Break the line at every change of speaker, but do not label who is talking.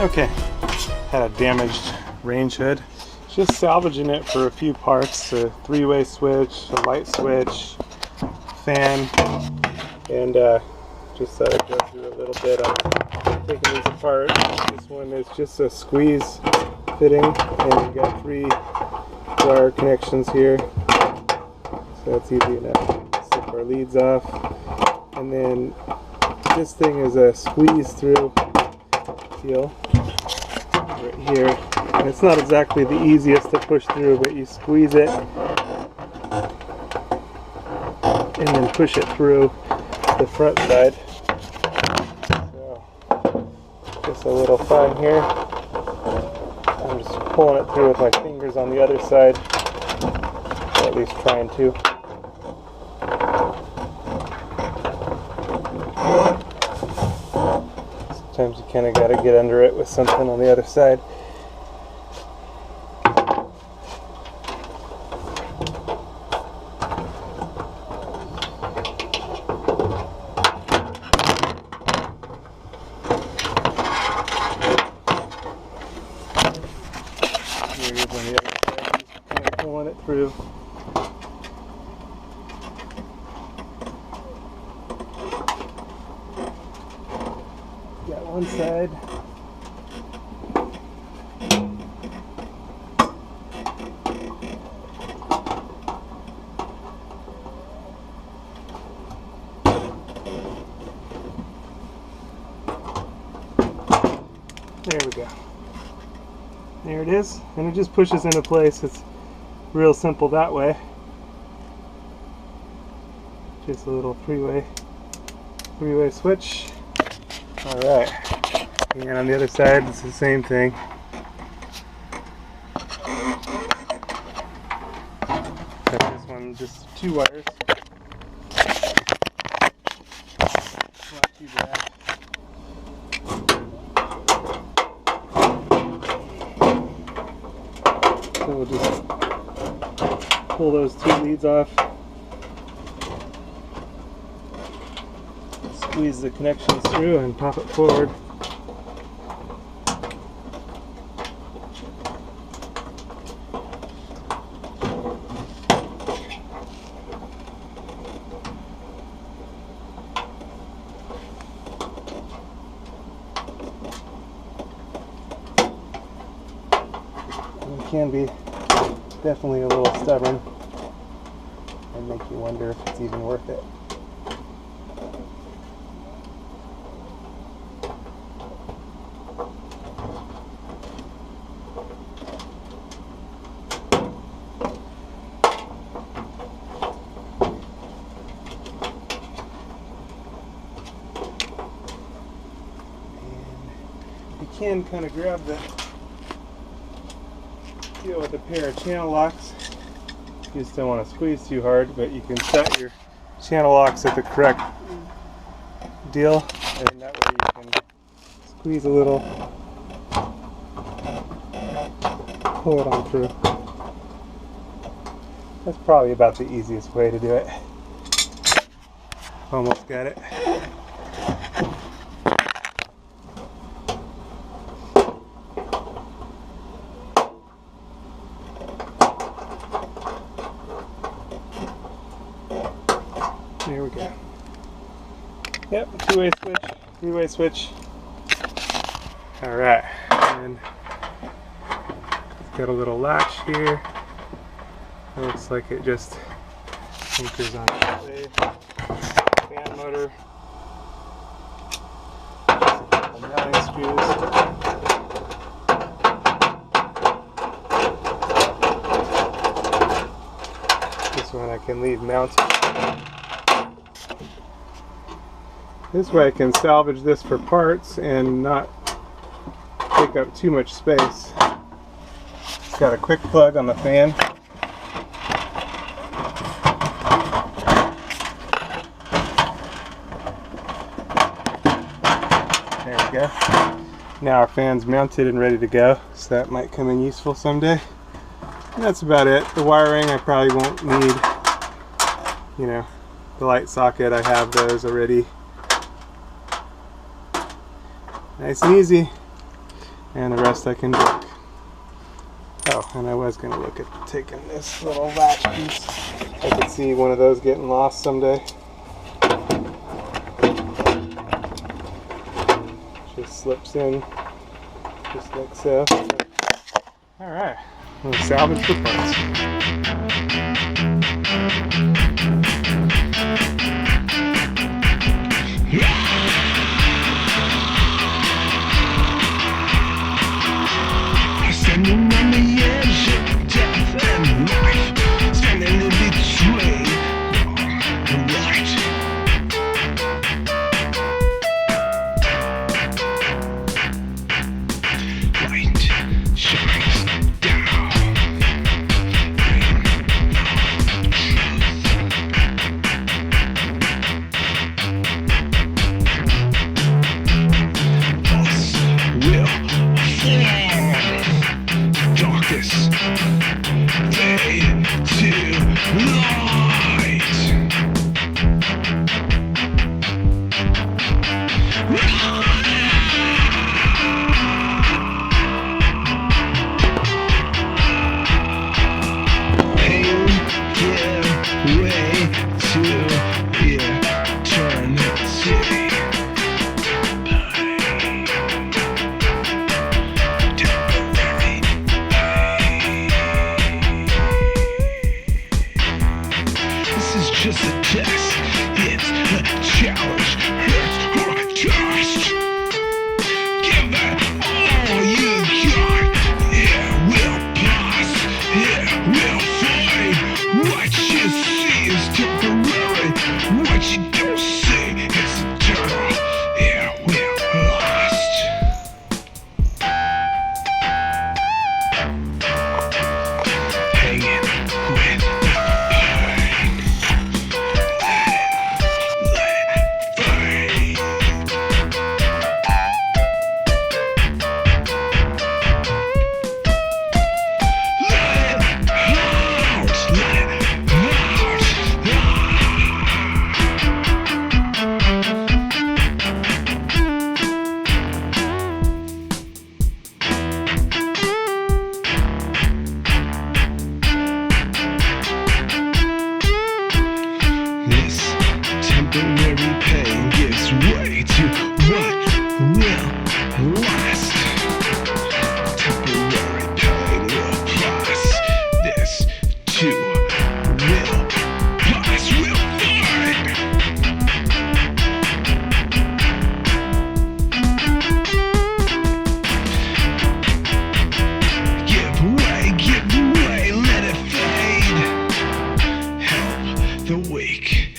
Okay, had a damaged range hood. Just salvaging it for a few parts: a three-way switch, a light switch, fan, and just thought I'd go through a little bit on taking these apart. This one is just a squeeze fitting, and we got 3 wire connections here, so that's easy enough to slip our leads off. And then this thing is a squeeze through deal right here, and it's not exactly the easiest to push through, but you squeeze it and then push it through the front side. So just a little fun here. I'm just pulling it through with my fingers on the other side, or at least trying to. Sometimes you kind of got to get under it with something on the other side. Here it is on the other side, just kind of pulling it through. Got one side. There we go. There it is, and it just pushes into place. It's real simple that way. Just a little three-way switch. Alright, and on the other side it's the same thing. Got this one just 2 wires. Not too bad. So we'll just pull those 2 leads off. Squeeze the connections through and pop it forward. It can be definitely a little stubborn and make you wonder if it's even worth it. You can kind of grab the deal with a pair of channel locks. You just don't want to squeeze too hard, but you can set your channel locks at the correct deal, and that way you can squeeze a little, pull it on through. That's probably about the easiest way to do it. Almost got it. There we go. Yep, 2-way switch, 3-way switch. Alright, and it's got a little latch here. It looks like it just anchors on that way. Fan motor. Just a couple mounting screws. This one I can leave mounted. This way I can salvage this for parts and not take up too much space. It's got a quick plug on the fan. There we go. Now our fan's mounted and ready to go, so that might come in useful someday. And that's about it. The wiring I probably won't need. You know, the light socket, I have those already. Nice and easy. and the rest I can drink. Oh, and I was going to look at taking this little latch piece. I could see one of those getting lost someday. Just slips in, just like so. Alright, we'll salvage the parts.
Standing on the edge of death and life, standing in between wrong and right. Light shines down, bring truth. Us will fall. Darkest day to light. Pain give way to eternity. Temporary pain. This is just a test. It's a challenge. Hurt or trust. Give it all you got. It will pass. It will fade. What you see is temporary. What you don't see is eternal. It will last. Hanging with the pain. Let it fade. Let it out. Let it This temporary pain gives way to what will last. Temporary pain will pass. This too will pass. Will fade. Give way, let it fade. Help the weak.